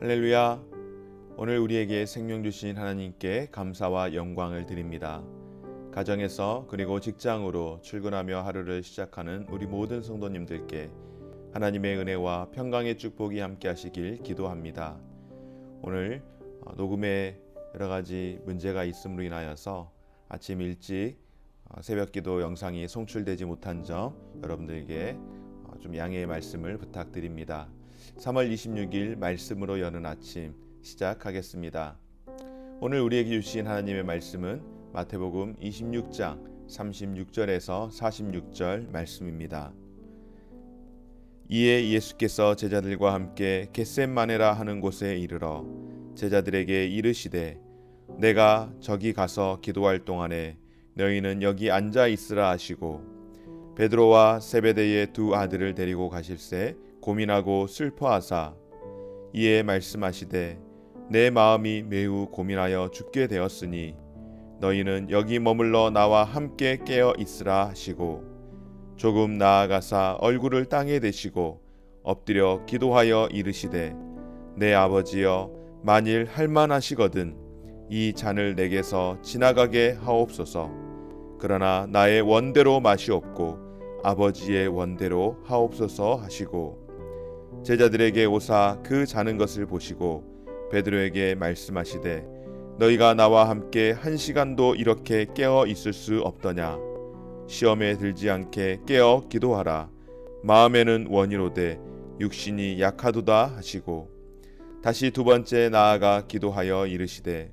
할렐루야. 오늘 우리에게 생명 주신 하나님께 감사와 영광을 드립니다. 가정에서 그리고 직장으로 출근하며 하루를 시작하는 우리 모든 성도님들께 하나님의 은혜와 평강의 축복이 함께 하시길 기도합니다. 오늘 녹음에 여러 가지 문제가 있음으로 인하여서 아침 일찍 새벽 기도 영상이 송출되지 못한 점 여러분들에게 좀 양해의 말씀을 부탁드립니다. 3월 26일 말씀으로 여는 아침 시작하겠습니다. 오늘 우리에게 주신 하나님의 말씀은 마태복음 26장 36절에서 46절 말씀입니다. 이에 예수께서 제자들과 함께 겟셋마네라 하는 곳에 이르러 제자들에게 이르시되 내가 저기 가서 기도할 동안에 너희는 여기 앉아 있으라 하시고 베드로와 세베대의 두 아들을 데리고 가실새 고민하고 슬퍼하사 이에 말씀하시되 내 마음이 매우 고민하여 죽게 되었으니 너희는 여기 머물러 나와 함께 깨어 있으라 하시고 조금 나아가사 얼굴을 땅에 대시고 엎드려 기도하여 이르시되 내 아버지여 만일 할만하시거든 이 잔을 내게서 지나가게 하옵소서. 그러나 나의 원대로 마시옵고 아버지의 원대로 하옵소서 하시고 제자들에게 오사 그 자는 것을 보시고 베드로에게 말씀하시되 너희가 나와 함께 1시간도 이렇게 깨어 있을 수 없더냐. 시험에 들지 않게 깨어 기도하라. 마음에는 원이로되 육신이 약하도다 하시고 다시 두 번째 나아가 기도하여 이르시되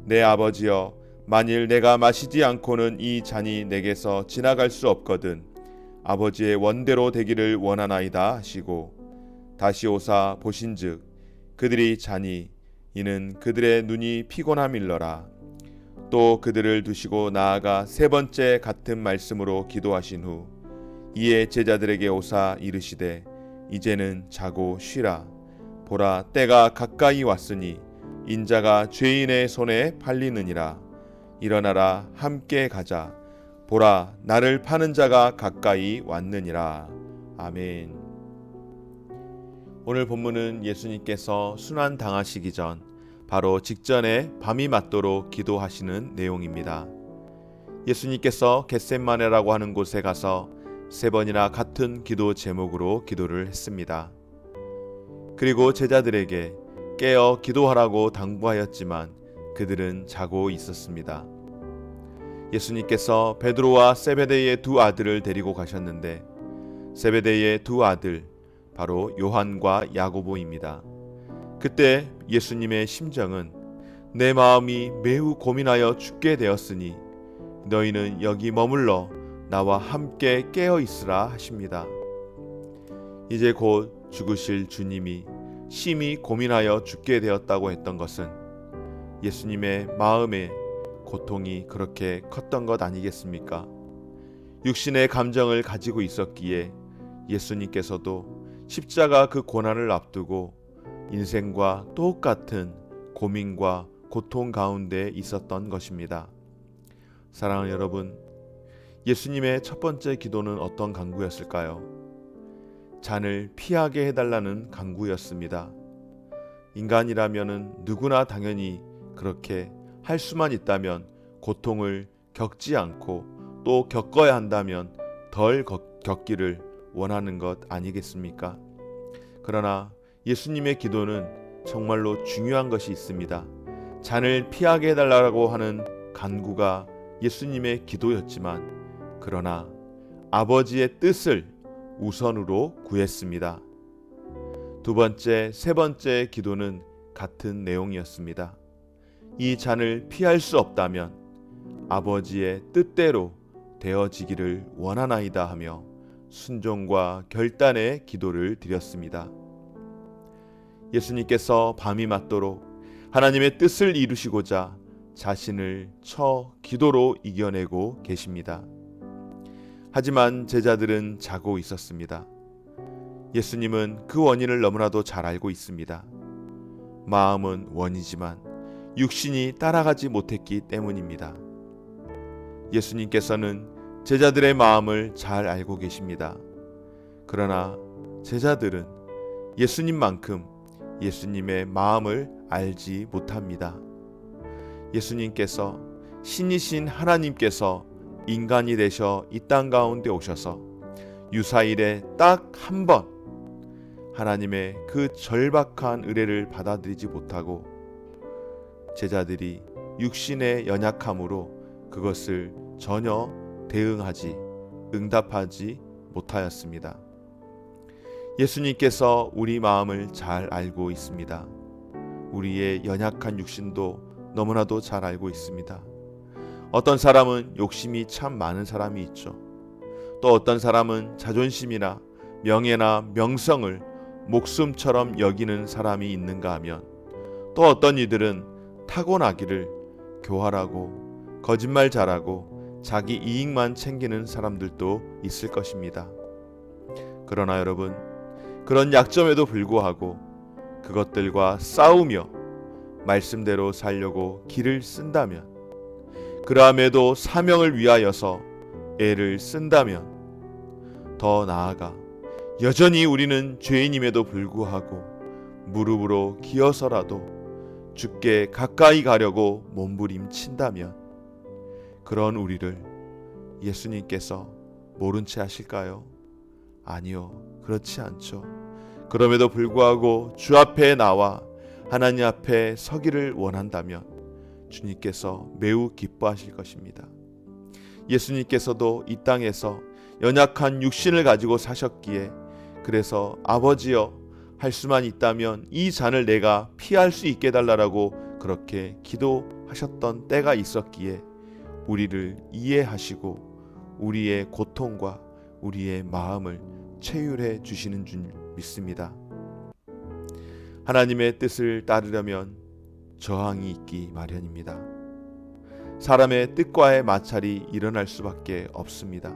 내 아버지여 만일 내가 마시지 않고는 이 잔이 내게서 지나갈 수 없거든 아버지의 원대로 되기를 원하나이다 하시고 다시 오사 보신즉 그들이 자니 이는 그들의 눈이 피곤함일러라. 또 그들을 두시고 나아가 세 번째 같은 말씀으로 기도하신 후 이에 제자들에게 오사 이르시되 이제는 자고 쉬라. 보라 때가 가까이 왔으니 인자가 죄인의 손에 팔리느니라. 일어나라 함께 가자. 보라 나를 파는 자가 가까이 왔느니라. 아멘. 오늘 본문은 예수님께서 순환 당하시기 전 바로 직전에 밤이 맞도록 기도하시는 내용입니다. 예수님께서 겟셋마네라고 하는 곳에 가서 3번이나 같은 기도 제목으로 기도를 했습니다. 그리고 제자들에게 깨어 기도하라고 당부하였지만 그들은 자고 있었습니다. 예수님께서 베드로와 세베대의 두 아들을 데리고 가셨는데 세베대의 두 아들 바로 요한과 야고보입니다. 그때 예수님의 심정은 내 마음이 매우 고민하여 죽게 되었으니 너희는 여기 머물러 나와 함께 깨어 있으라 하십니다. 이제 곧 죽으실 주님이 심히 고민하여 죽게 되었다고 했던 것은 예수님의 마음에 고통이 그렇게 컸던 것 아니겠습니까? 육신의 감정을 가지고 있었기에 예수님께서도 십자가 그 고난을 앞두고 인생과 똑같은 고민과 고통 가운데 있었던 것입니다. 사랑하는 여러분, 예수님의 첫 번째 기도는 어떤 간구였을까요? 잔을 피하게 해달라는 간구였습니다. 인간이라면 누구나 당연히 그렇게 할 수만 있다면 고통을 겪지 않고 또 겪어야 한다면 덜 겪기를 원하는 것 아니겠습니까? 그러나 예수님의 기도는 정말로 중요한 것이 있습니다. 잔을 피하게 해달라고 하는 간구가 예수님의 기도였지만 그러나 아버지의 뜻을 우선으로 구했습니다. 두 번째, 세 번째 기도는 같은 내용이었습니다. 이 잔을 피할 수 없다면 아버지의 뜻대로 되어지기를 원하나이다 하며 순종과 결단의 기도를 드렸습니다. 예수님께서 밤이 맞도록 하나님의 뜻을 이루시고자 자신을 처 기도로 이겨내고 계십니다. 하지만 제자들은 자고 있었습니다. 예수님은 그 원인을 너무나도 잘 알고 있습니다. 마음은 원이지만 육신이 따라가지 못했기 때문입니다. 예수님께서는 제자들의 마음을 잘 알고 계십니다. 그러나 제자들은 예수님만큼 예수님의 마음을 알지 못합니다. 예수님께서 신이신 하나님께서 인간이 되셔 이 땅 가운데 오셔서 유사일에 딱 한 번 하나님의 그 절박한 의뢰를 받아들이지 못하고 제자들이 육신의 연약함으로 그것을 전혀 응답하지 못하였습니다. 예수님께서 우리 마음을 잘 알고 있습니다. 우리의 연약한 육신도 너무나도 잘 알고 있습니다. 어떤 사람은 욕심이 참 많은 사람이 있죠. 또 어떤 사람은 자존심이나 명예나 명성을 목숨처럼 여기는 사람이 있는가 하면 또 어떤 이들은 타고나기를 교활하고 거짓말 잘하고 자기 이익만 챙기는 사람들도 있을 것입니다. 그러나 여러분, 그런 약점에도 불구하고 그것들과 싸우며 말씀대로 살려고 길을 쓴다면, 그러함에도 사명을 위하여서 애를 쓴다면, 더 나아가 여전히 우리는 죄인임에도 불구하고 무릎으로 기어서라도 주께 가까이 가려고 몸부림친다면 그런 우리를 예수님께서 모른 채 하실까요? 아니요, 그렇지 않죠. 그럼에도 불구하고 주 앞에 나와 하나님 앞에 서기를 원한다면 주님께서 매우 기뻐하실 것입니다. 예수님께서도 이 땅에서 연약한 육신을 가지고 사셨기에 그래서 아버지여 할 수만 있다면 이 잔을 내가 피할 수 있게 해달라고 그렇게 기도하셨던 때가 있었기에 우리를 이해하시고 우리의 고통과 우리의 마음을 체휼해 주시는 줄 믿습니다. 하나님의 뜻을 따르려면 저항이 있기 마련입니다. 사람의 뜻과의 마찰이 일어날 수밖에 없습니다.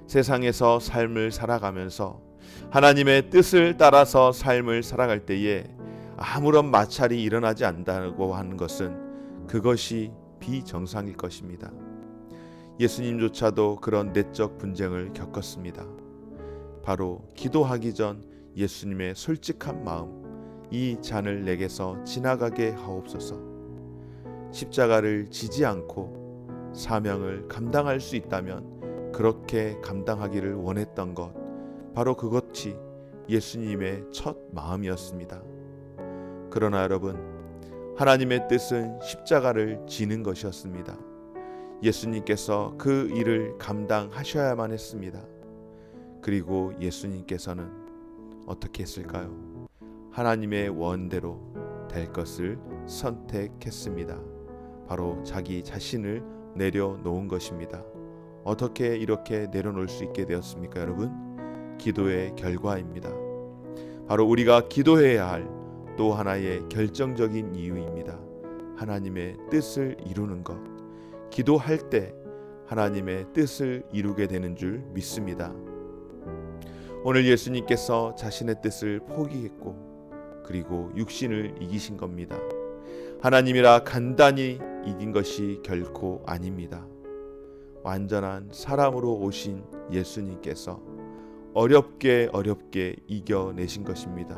세상에서 삶을 살아가면서 하나님의 뜻을 따라서 삶을 살아갈 때에 아무런 마찰이 일어나지 않는다고 하는 것은 그것이 비정상일 것입니다. 예수님조차도 그런 내적 분쟁을 겪었습니다. 바로 기도하기 전 예수님의 솔직한 마음, 이 잔을 내게서 지나가게 하옵소서. 십자가를 지지 않고 사명을 감당할 수 있다면 그렇게 감당하기를 원했던 것, 바로 그것이 예수님의 첫 마음이었습니다. 그러나 여러분, 하나님의 뜻은 십자가를 지는 것이었습니다. 예수님께서 그 일을 감당하셔야만 했습니다. 그리고 예수님께서는 어떻게 했을까요? 하나님의 원대로 될 것을 선택했습니다. 바로 자기 자신을 내려놓은 것입니다. 어떻게 이렇게 내려놓을 수 있게 되었습니까, 여러분? 기도의 결과입니다. 바로 우리가 기도해야 할 또 하나의 결정적인 이유입니다. 하나님의 뜻을 이루는 것. 기도할 때 하나님의 뜻을 이루게 되는 줄 믿습니다. 오늘 예수님께서 자신의 뜻을 포기했고 그리고 육신을 이기신 겁니다. 하나님이라 간단히 이긴 것이 결코 아닙니다. 완전한 사람으로 오신 예수님께서 어렵게 이겨내신 것입니다.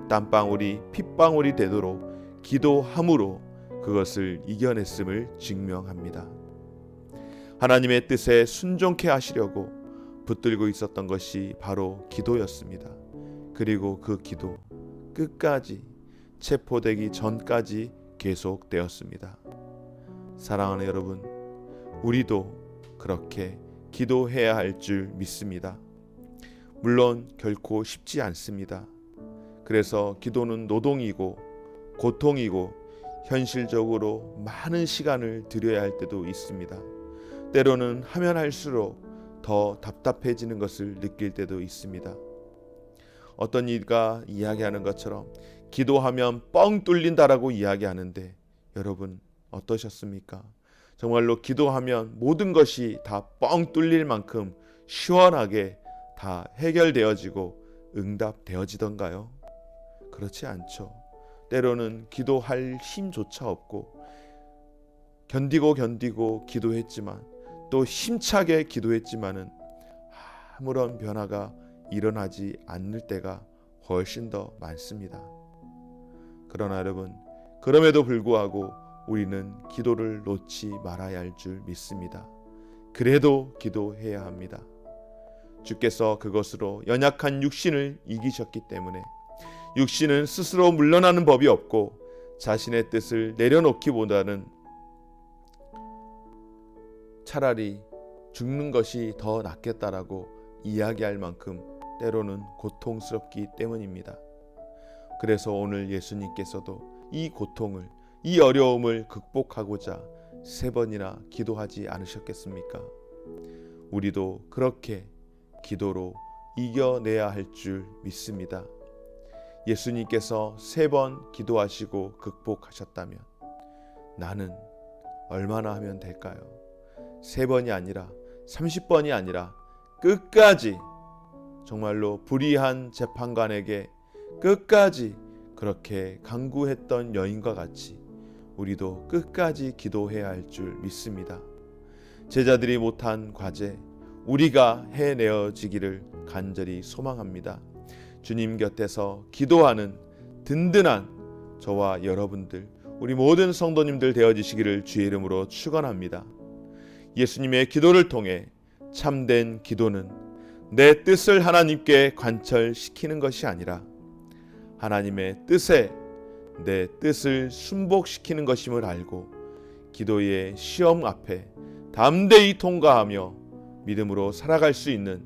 땀방울이 핏방울이 되도록 기도함으로 그것을 이겨냈음을 증명합니다. 하나님의 뜻에 순종케 하시려고 붙들고 있었던 것이 바로 기도였습니다. 그리고 그 기도 끝까지 체포되기 전까지 계속되었습니다. 사랑하는 여러분, 우리도 그렇게 기도해야 할 줄 믿습니다. 물론 결코 쉽지 않습니다. 그래서 기도는 노동이고 고통이고 현실적으로 많은 시간을 들여야 할 때도 있습니다. 때로는 하면 할수록 더 답답해지는 것을 느낄 때도 있습니다. 어떤 이가 이야기하는 것처럼 기도하면 뻥 뚫린다라고 이야기하는데 여러분 어떠셨습니까? 정말로 기도하면 모든 것이 다 뻥 뚫릴 만큼 시원하게 다 해결되어지고 응답되어지던가요? 그렇지 않죠. 때로는 기도할 힘조차 없고 견디고 기도했지만 또 힘차게 기도했지만은 아무런 변화가 일어나지 않을 때가 훨씬 더 많습니다. 그러나 여러분, 그럼에도 불구하고 우리는 기도를 놓지 말아야 할 줄 믿습니다. 그래도 기도해야 합니다. 주께서 그것으로 연약한 육신을 이기셨기 때문에 육신은 스스로 물러나는 법이 없고 자신의 뜻을 내려놓기보다는 차라리 죽는 것이 더 낫겠다라고 이야기할 만큼 때로는 고통스럽기 때문입니다. 그래서 오늘 예수님께서도 이 고통을, 이 어려움을 극복하고자 3번이나 기도하지 않으셨겠습니까? 우리도 그렇게 기도로 이겨내야 할 줄 믿습니다. 예수님께서 3번 기도하시고 극복하셨다면 나는 얼마나 하면 될까요? 3번이 아니라 30번이 아니라 끝까지, 정말로 불의한 재판관에게 끝까지 그렇게 간구했던 여인과 같이 우리도 끝까지 기도해야 할 줄 믿습니다. 제자들이 못한 과제 우리가 해내어지기를 간절히 소망합니다. 주님 곁에서 기도하는 든든한 저와 여러분들, 우리 모든 성도님들 되어지시기를 주의 이름으로 축원합니다. 예수님의 기도를 통해 참된 기도는 내 뜻을 하나님께 관철시키는 것이 아니라 하나님의 뜻에 내 뜻을 순복시키는 것임을 알고 기도의 시험 앞에 담대히 통과하며 믿음으로 살아갈 수 있는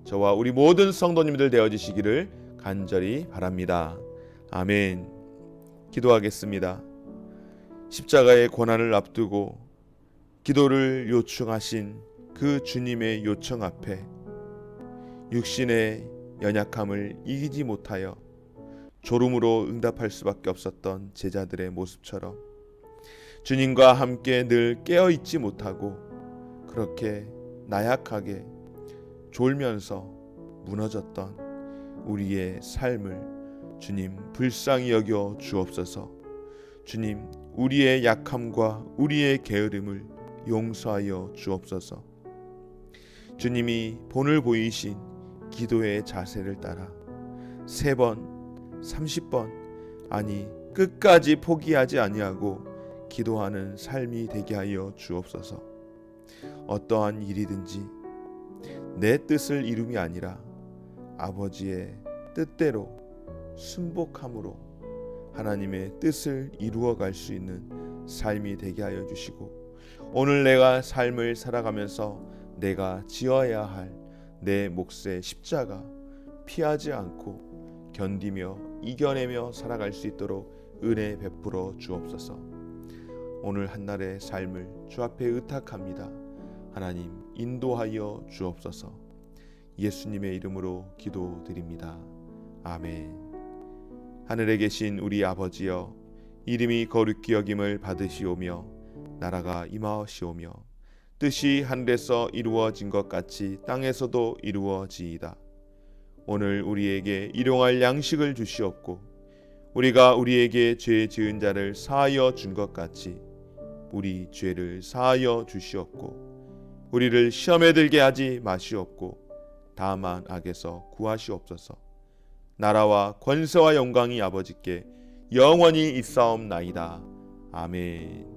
저와 우리 모든 성도님들 되어지시기를 간절히 바랍니다. 아멘. 기도하겠습니다. 십자가의 고난을 앞두고 기도를 요청하신 그 주님의 요청 앞에 육신의 연약함을 이기지 못하여 졸음으로 응답할 수밖에 없었던 제자들의 모습처럼 주님과 함께 늘 깨어있지 못하고 그렇게 나약하게 졸면서 무너졌던 우리의 삶을 주님 불쌍히 여겨 주옵소서. 주님, 우리의 약함과 우리의 게으름을 용서하여 주옵소서. 주님이 본을 보이신 기도의 자세를 따라 3번, 30번, 아니 끝까지 포기하지 아니하고 기도하는 삶이 되게 하여 주옵소서. 어떠한 일이든지 내 뜻을 이룸이 아니라 아버지의 뜻대로 순복함으로 하나님의 뜻을 이루어갈 수 있는 삶이 되게 하여 주시고, 오늘 내가 삶을 살아가면서 내가 지어야 할 내 몫의 십자가 피하지 않고 견디며 이겨내며 살아갈 수 있도록 은혜 베풀어 주옵소서. 오늘 한날의 삶을 주 앞에 의탁합니다. 하나님 인도하여 주옵소서. 예수님의 이름으로 기도드립니다. 아멘. 하늘에 계신 우리 아버지여, 이름이 거룩히 여김을 받으시오며 나라가 임하시오며 뜻이 하늘에서 이루어진 것 같이 땅에서도 이루어지이다. 오늘 우리에게 일용할 양식을 주시옵고 우리가 우리에게 죄 지은 자를 사하여 준 것 같이 우리 죄를 사하여 주시옵고 우리를 시험에 들게 하지 마시옵고 다만 악에서 구하시옵소서. 나라와 권세와 영광이 아버지께 영원히 있사옵나이다. 아멘.